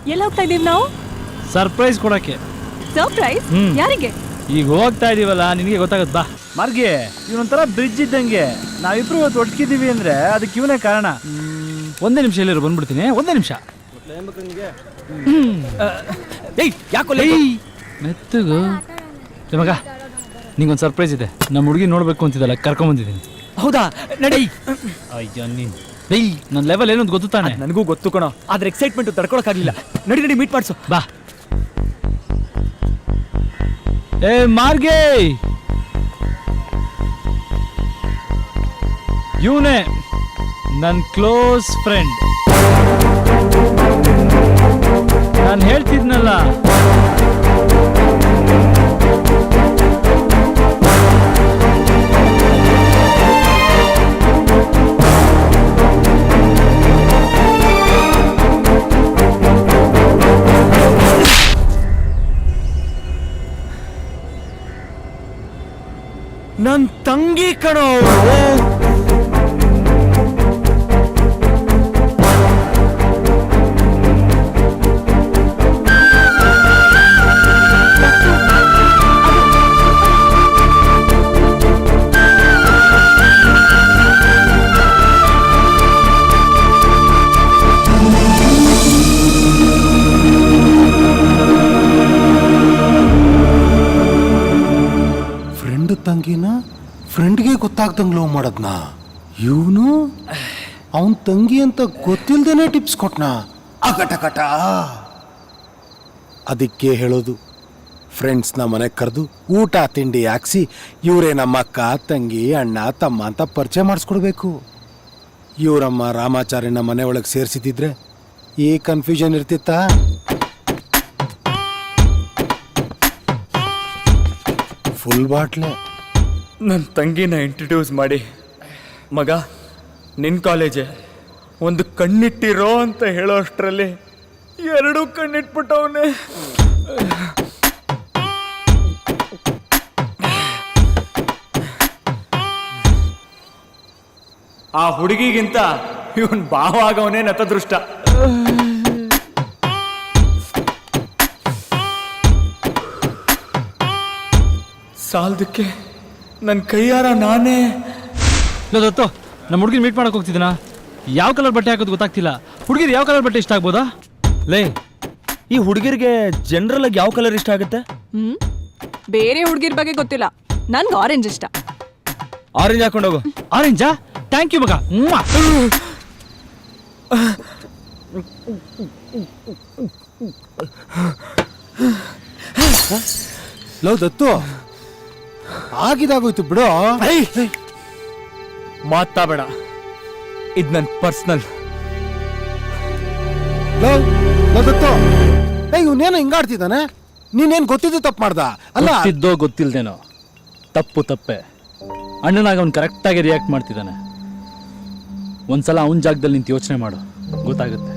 ಎಲ್ಲಿ ಹೋಗ್ತಾ ಇದೀವಿ ನಾವು? ಸರ್ಪ್ರೈಸ್ ಕೊಡಕ್ಕೆ. ಸರ್ಪ್ರೈಸ್? ಯಾರಿಗೆ? ಈಗ ಹೋಗ್ತಾ ಇದೀವಲ್ಲ, ನಿನಗೆ ಗೊತ್ತಾಗತ್ ಬಾ. ಮಾರ್ಗೆ, ಇವನೊಂಥರ ಬ್ರಿಡ್ಜ್ ಇದ್ದಂಗೆ. ನಾವಿಬ್ರು ಇವತ್ತು ಒಟ್ಟಿಗಿದ್ದೀವಿ ಅಂದ್ರೆ ಅದಕ್ಕೆ ಇವನೇ ಕಾರಣ. ಒಂದೇ ನಿಮಿಷ ಎಲ್ಲರೂ ಬಂದ್ಬಿಡ್ತೀನಿ, ಒಂದೇ ನಿಮಿಷ. ಮೆತ್ತಗು ಮಗ, ನಿಂಗೊಂದು ಸರ್ಪ್ರೈಸ್ ಇದೆ. ನಮ್ಮ ಹುಡುಗಿ ನೋಡ್ಬೇಕು ಅಂತಿದ್ದಲ್ಲ, ಕರ್ಕೊಂಬಂದಿದ್ದೀನಿ. ಹೌದಾ? ನಡಿ. ಅಯ್ಯೋ ನೀನ್ ನನ್ನ ಲೆವೆಲ್ ಏನು ಅಂತ ಗೊತ್ತು ತಾನೆ? ನನಗೂ ಗೊತ್ತು ಕಣೋ, ಆದ್ರೆ ಎಕ್ಸೈಟ್ಮೆಂಟ್ ತಡ್ಕೊಳಕ್ಕಾಗಲಿಲ್ಲ. ನಡಿ ನಡಿ, ಮೀಟ್ ಮಾಡ್ಸು ಬಾ. ಏ ಮಾರ್ಗೆ, ಇವನೇ ನನ್ನ ಕ್ಲೋಸ್ ಫ್ರೆಂಡ್. ನಾನು ಹೇಳ್ತಿದ್ನಲ್ಲ, ನನ್ ತಂಗಿ ಕಣೋ. ತಂಗಿನ ಫ್ರೆಂಡ್ಗೆ ಗೊತ್ತಾಗ್ದಂಗೆ ಲವ್ ಮಾಡದ್ನ ಇವನು. ಅವನ್ ತಂಗಿ ಅಂತ ಗೊತ್ತಿಲ್ದೇನೆ ಟಿಪ್ಸ್ ಕೊಟ್ನ. ಅಕಟಕಟ. ಅದಕ್ಕೆ ಹೇಳೋದು, ಫ್ರೆಂಡ್ಸ್ನ ಮನೆಗೆ ಕರೆದು ಊಟ ತಿಂಡಿ ಹಾಕ್ಸಿ ಇವರೇ ನಮ್ಮ ಅಕ್ಕ ತಂಗಿ ಅಣ್ಣ ತಮ್ಮ ಅಂತ ಪರಿಚಯ ಮಾಡಿಸ್ಕೊಡ್ಬೇಕು. ಇವರಮ್ಮ ರಾಮಾಚಾರ್ಯನ ಮನೆ ಒಳಗೆ ಸೇರಿಸಿದ್ರೆ ಈ ಕನ್ಫ್ಯೂಷನ್ ಇರ್ತಿತ್ತಾ? ಫುಲ್ ಬಾಟ್ಲೆ. ನನ್ನ ತಂಗಿನ ಇಂಟ್ರಡ್ಯೂಸ್ ಮಾಡಿ, ಮಗ ನಿನ್ನ ಕಾಲೇಜೆ, ಒಂದು ಕಣ್ಣಿಟ್ಟಿರೋ ಅಂತ ಹೇಳೋ ಅಷ್ಟರಲ್ಲಿ ಎರಡೂ ಕಣ್ಣಿಟ್ಬಿಟ್ಟವನೇ. ಆ ಹುಡುಗಿಗಿಂತ ಇವನ್ ಭಾವ ಆಗವನೇ ನತದೃಷ್ಟ. ಸಾಲದಕ್ಕೆ ನನ್ನ ಕೈಯಾರ ನಾನೇ ದತ್ತು ನಮ್ಮ ಹುಡುಗಿನ ಮೀಟ್ ಮಾಡಕ್ ಹೋಗ್ತಿದ್ದೀನ. ಯಾವ ಕಲರ್ ಬಟ್ಟೆ ಹಾಕೋದು ಗೊತ್ತಾಗ್ತಿಲ್ಲ. ಹುಡುಗಿರು ಯಾವ ಕಲರ್ ಬಟ್ಟೆ ಇಷ್ಟ ಆಗ್ಬೋದಾ? ಲೇ, ಈ ಹುಡುಗಿರಿಗೆ ಜನರಲ್ ಆಗಿ ಯಾವ ಕಲರ್ ಇಷ್ಟ ಆಗುತ್ತೆ? ಬೇರೆ ಹುಡುಗಿರ್ ಬಗ್ಗೆ ಗೊತ್ತಿಲ್ಲ, ನನ್ಗೆ ಆರೆಂಜ್ ಇಷ್ಟ. ಆರೆಂಜ್ ಹಾಕೊಂಡೋಗು. ಆರೆಂಜಾ? ಥ್ಯಾಂಕ್ ಯು ಮಗ. ಲೋ ದತ್ತು, ಆಗಿದಾಗೋಯ್ತು ಬಿಡು. ಮಾತಾಬೇಡ, ಇದು ನನ್ನ ಪರ್ಸನಲ್. ದತ್ತು, ಇವನೇನೋ ಹಿಂಗಾಡ್ತಿದ್ದಾನೆ. ನೀನೇನು ಗೊತ್ತಿದ್ದು ತಪ್ಪು ಮಾಡ್ದ ಅಲ್ಲ? ಗೊತ್ತಿಲ್ದೇನೋ ತಪ್ಪು ತಪ್ಪೆ. ಅಣ್ಣನಾಗ ಅವ್ನು ಕರೆಕ್ಟಾಗಿ ರಿಯಾಕ್ಟ್ ಮಾಡ್ತಿದ್ದಾನೆ. ಒಂದ್ಸಲ ಅವನ ಜಾಗದಲ್ಲಿ ನಿಂತು ಯೋಚನೆ ಮಾಡು, ಗೊತ್ತಾಗುತ್ತೆ.